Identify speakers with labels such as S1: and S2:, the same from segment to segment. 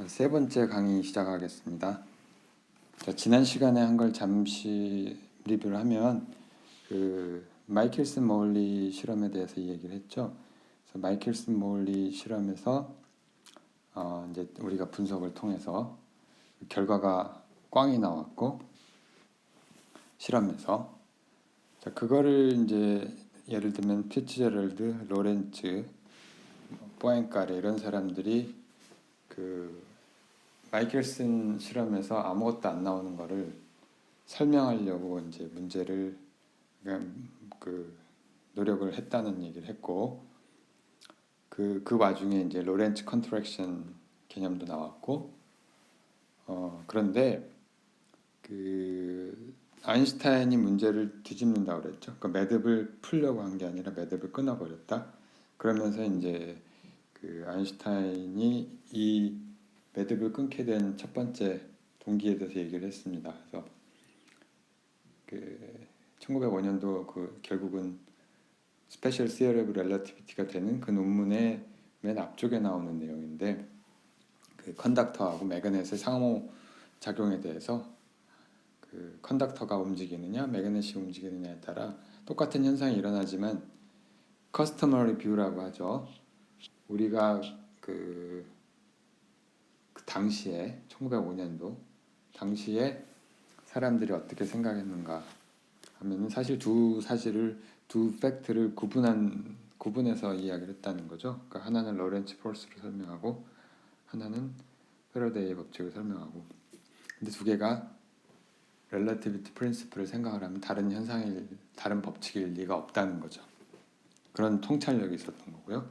S1: 세 번째 강의 시작하겠습니다. 지난 시간에 한 걸 잠시 리뷰를 하면 마이켈슨 모울리 실험에 대해서 얘기를 했죠. 그래서 마이켈슨 모울리 실험에서 이제 우리가 분석을 통해서 결과가 꽝이 나왔고 실험에서 그거를 이제 예를 들면 피츠제럴드, 로렌츠, 포엔카레 이런 사람들이 마이켈슨 실험에서 아무것도 안 나오는 거를 설명하려고 이제 문제를 노력을 했다는 얘기를 했고 그 와중에 이제 로렌츠 컨트랙션 개념도 나왔고 그런데 아인슈타인이 문제를 뒤집는다고 그랬죠. 매듭을 풀려고 한 게 아니라 매듭을 끊어버렸다. 그러면서 이제 아인슈타인이 이 매듭을 끊게 된 첫 번째 동기에 대해서 얘기를 했습니다. 그래서 1905년도 결국은 스페셜 시어리 오브 렐러티비티가 되는 그 논문의 맨 앞쪽에 나오는 내용인데 컨덕터하고 매그넷의 상호 작용에 대해서 컨덕터가 움직이느냐 매그넷이 움직이느냐에 따라 똑같은 현상이 일어나지만 커스터머리 뷰라고 하죠. 우리가 그 당시에 1905년도 당시에 사람들이 어떻게 생각했는가 하면 사실 두 팩트를 구분해서 이야기를 했다는 거죠. 그러니까 하나는 로렌츠 포스를 설명하고 하나는 패러데이의 법칙을 설명하고 근데 두 개가 렐러티비티 프린시플을 생각을 하면 다른 법칙일 리가 없다는 거죠. 그런 통찰력이 있었던 거고요.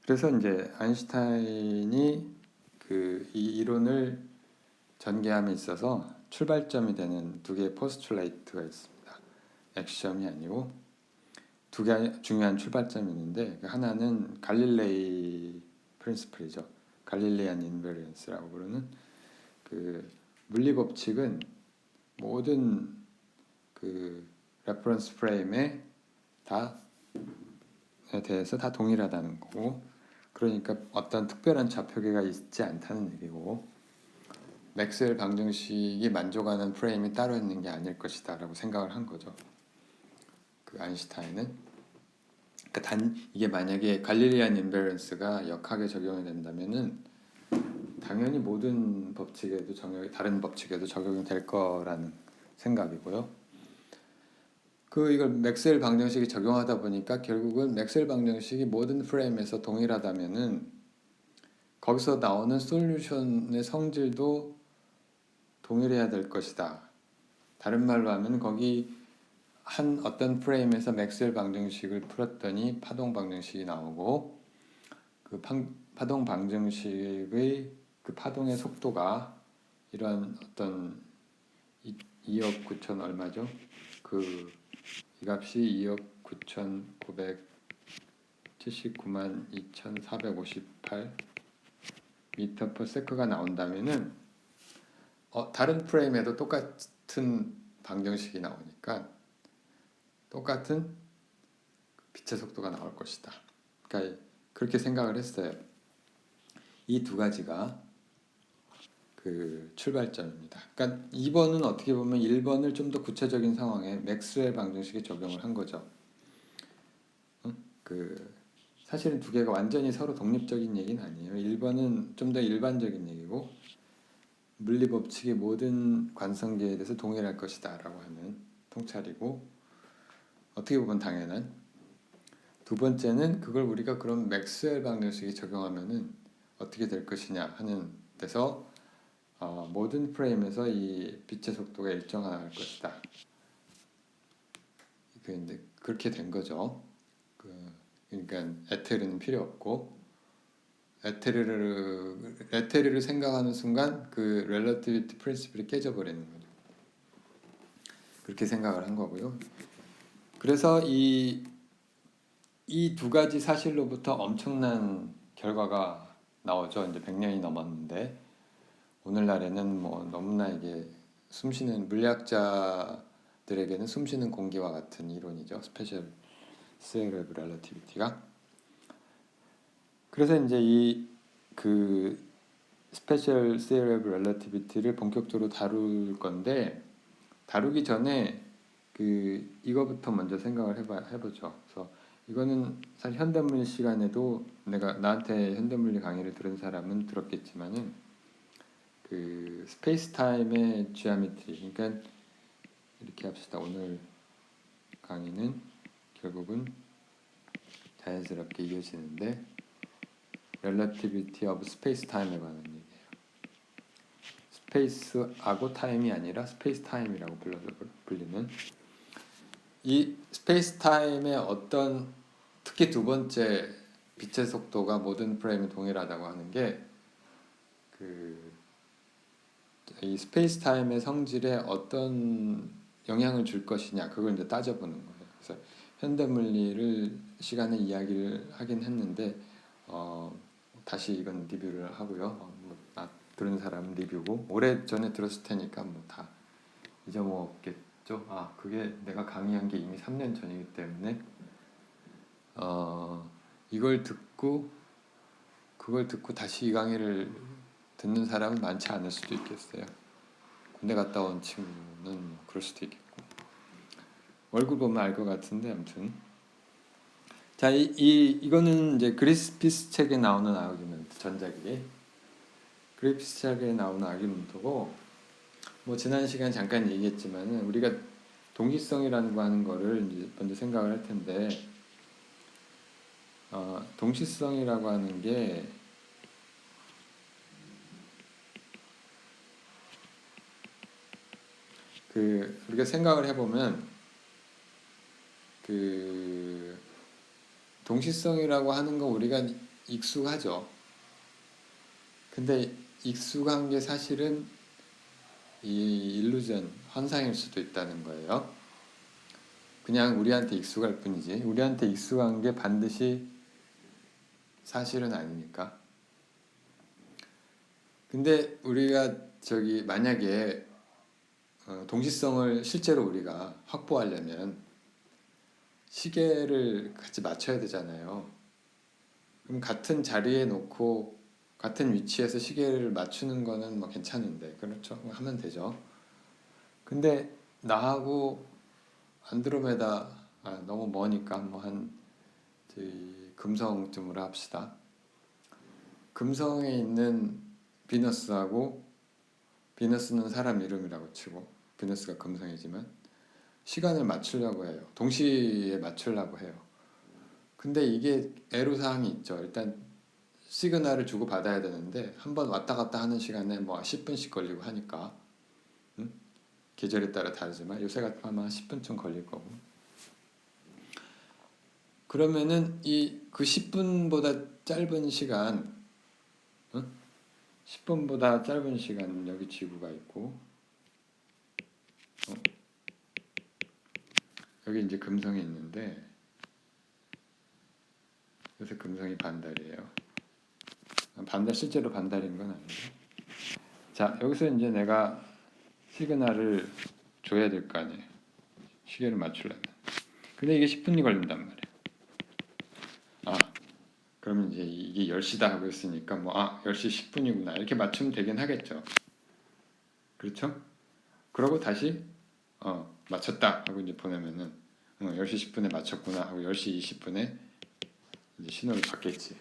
S1: 그래서 이제 아인슈타인이 이 이론을 전개함에 있어서 출발점이 되는 두 개의 포스툴레이트가 있습니다. 액시엄이 아니고 두 개 중요한 출발점이 있는데 하나는 갈릴레이 프린시플이죠. 갈릴레이안 인베리언스라고 부르는 물리 법칙은 모든 레퍼런스 프레임에 대해서 다 동일하다는 거고 그러니까 어떤 특별한 좌표계가 있지 않다는 얘기고 맥스웰 방정식이 만족하는 프레임이 따로 있는 게 아닐 것이다 라고 생각을 한 거죠. 아인슈타인은 이게 만약에 갈릴리안 인베런스가 역학에 적용이 된다면은 당연히 모든 법칙에도 다른 법칙에도 적용이 될 거라는 생각이고요. 이걸 맥스웰 방정식이 적용하다 보니까 결국은 맥스웰 방정식이 모든 프레임에서 동일하다면은 거기서 나오는 솔루션의 성질도 동일해야 될 것이다. 다른 말로 하면 거기 한 어떤 프레임에서 맥스웰 방정식을 풀었더니 파동 방정식이 나오고 파동 방정식의 파동의 속도가 이런 어떤 2억 9천 얼마죠? 이 값이 2억 9,979만 2,458 미터 퍼 세크가 나온다면은 다른 프레임에도 똑같은 방정식이 나오니까 똑같은 빛의 속도가 나올 것이다. 그러니까 그렇게 생각을 했어요. 이 두 가지가 출발점입니다. 그러니까 2번은 어떻게 보면 1번을 좀 더 구체적인 상황에 맥스웰 방정식에 적용을 한 거죠. 사실은 두 개가 완전히 서로 독립적인 얘기는 아니에요. 1번은 좀 더 일반적인 얘기고 물리 법칙의 모든 관성계에 대해서 동일할 것이다 라고 하는 통찰이고 어떻게 보면 당연한 두 번째는 그걸 우리가 그럼 맥스웰 방정식에 적용하면은 어떻게 될 것이냐 하는 데서 모든 프레임에서 이 빛의 속도가 일정할 것이다. 근데 그렇게 된 거죠. 그러니까 에테르는 필요 없고 에테르를 생각하는 순간 렐러티비티 프린시플이 깨져버리는 거죠. 그렇게 생각을 한 거고요. 그래서 이 두 가지 사실로부터 엄청난 결과가 나오죠. 이제 100년이 넘었는데 오늘날에는 너무나 이게 숨쉬는 물리학자들에게는 숨쉬는 공기와 같은 이론이죠. 스페셜 시어리 오브 렐러티비티가. 그래서 이제 그 스페셜 시어리 오브 렐러티비티를 본격적으로 다룰 건데 다루기 전에 이거부터 먼저 생각을 해보죠. 그래서 이거는 사실 현대물리 시간에도 내가 나한테 현대물리 강의를 들은 사람은 들었겠지만은 그 스페이스 타임의 지오메트리, 그러니까 이렇게 합시다. 오늘 강의는 결국은 자연스럽게 이어지는데 Relativity of Space Time에 관한 얘기예요. 스페이스하고 타임이 아니라 스페이스 타임이라고 불리는 이 스페이스 타임의 어떤 특히 두 번째 빛의 속도가 모든 프레임이 동일하다고 하는 게 이 스페이스 타임의 성질에 어떤 영향을 줄 것이냐 그걸 이제 따져보는 거예요. 그래서 현대 물리를 시간에 이야기를 하긴 했는데 다시 이건 리뷰를 하고요. 들은 사람은 리뷰고 오래 전에 들었을 테니까 뭐 다 잊어먹었겠죠. 그게 내가 강의한 게 이미 3년 전이기 때문에 이걸 듣고 그걸 듣고 다시 이 강의를 듣는 사람은 많지 않을 수도 있겠어요. 군대 갔다 온 친구는 뭐 그럴 수도 있겠고 얼굴 보면 알 것 같은데 아무튼 자 이거는 이제 그리피스 책에 나오는 아규먼트 전작이 그리피스 책에 나오는 아규먼트고 뭐 지난 시간 잠깐 얘기했지만은 우리가 동시성이라는 거 하는 거를 이제 먼저 생각을 할 텐데 동시성이라고 하는 게 우리가 생각을 해보면 동시성이라고 하는 거 우리가 익숙하죠. 근데 익숙한 게 사실은 이 일루전, 환상일 수도 있다는 거예요. 그냥 우리한테 익숙할 뿐이지 우리한테 익숙한 게 반드시 사실은 아니니까. 근데 우리가 만약에 동시성을 실제로 우리가 확보하려면 시계를 같이 맞춰야 되잖아요. 그럼 같은 자리에 놓고 같은 위치에서 시계를 맞추는 거는 뭐 괜찮은데 그렇죠? 하면 되죠. 근데 나하고 안드로메다 너무 머니까 뭐 한 금성쯤으로 합시다. 금성에 있는 비너스하고 비너스는 사람 이름이라고 치고 비너스가 금성이지만 시간을 맞추려고 해요. 동시에 맞추려고 해요. 근데 이게 애로사항이 있죠. 일단 시그널을 주고 받아야 되는데 한번 왔다 갔다 하는 시간에 뭐 10분씩 걸리고 하니까 계절에 따라 다르지만 요새 같으면 아마 10분쯤 걸릴 거고 그러면은 그 10분보다 짧은 시간 10분보다 짧은 시간 여기 지구가 있고 여기 이제 금성이 있는데 요새 금성이 반달이에요. 실제로 반달인 건 아니고 자 여기서 이제 내가 시그널을 줘야 될 거 아니에요. 시계를 맞추려면 근데 이게 10분이 걸린단 말이에요. 그러면 이제 이게 10시다 하고 있으니까 10시 10분이구나 이렇게 맞추면 되긴 하겠죠. 그렇죠? 그러고 다시 맞췄다 하고 이제 보내면은 10시 10분에 맞췄구나 하고 10시 20분에 이제 신호를 받겠지.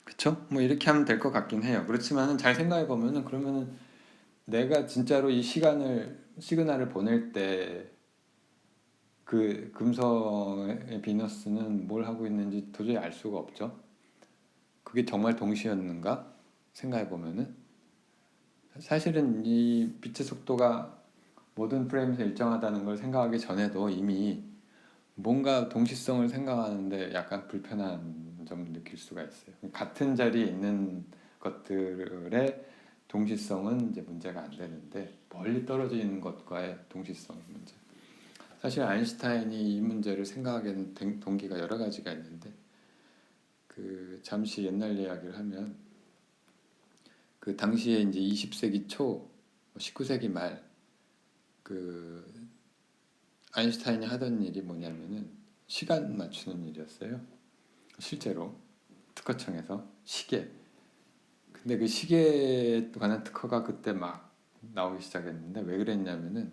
S1: 그쵸? 뭐 이렇게 하면 될 것 같긴 해요. 그렇지만은 잘 생각해 보면은 그러면은 내가 진짜로 이 시그널을 보낼 때 그 금성의 비너스는 뭘 하고 있는지 도저히 알 수가 없죠. 그게 정말 동시였는가 생각해 보면은 사실은 이 빛의 속도가 모든 프레임에서 일정하다는 걸 생각하기 전에도 이미 뭔가 동시성을 생각하는데 약간 불편한 점을 느낄 수가 있어요. 같은 자리에 있는 것들의 동시성은 이제 문제가 안 되는데 멀리 떨어져 있는 것과의 동시성이 문제. 사실 아인슈타인이 이 문제를 생각하게 된 동기가 여러 가지가 있는데 잠시 옛날 이야기를 하면 당시에 이제 20세기 초 19세기 말 아인슈타인이 하던 일이 뭐냐면은 시간 맞추는 일이었어요. 실제로 특허청에서 시계. 근데 그 시계에 관한 특허가 그때 막 나오기 시작했는데 왜 그랬냐면은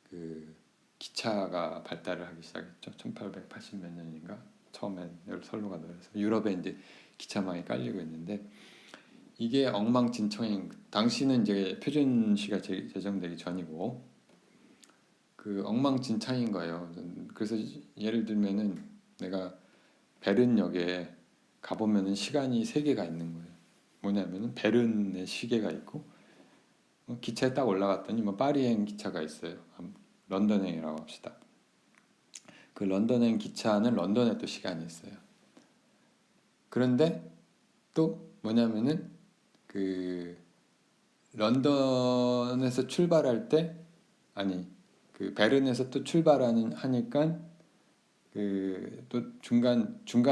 S1: 그 기차가 발달을 하기 시작했죠. 1880 몇 년인가 처음엔 선로가 넓어서 유럽에 이제 기차망이 깔리고 있는데 이게 엉망진창인 당시는 이제 표준시가 제정되기 전이고 그 엉망진창인 거예요. 그래서 예를 들면은 내가 베른역에 가보면은 시간이 세 개가 있는 거예요. 뭐냐면은 베른의 시계가 있고 기차에 딱 올라갔더니 뭐 파리행 기차가 있어요. 런던행이라고 합시다. 그 런던행 기차는 런던에 또 시간이 있어요. 그런데 또 뭐냐면은 그 런던에서 출발할 때 아니 그 베른에서 또 출발하는 하니까 그 또 중간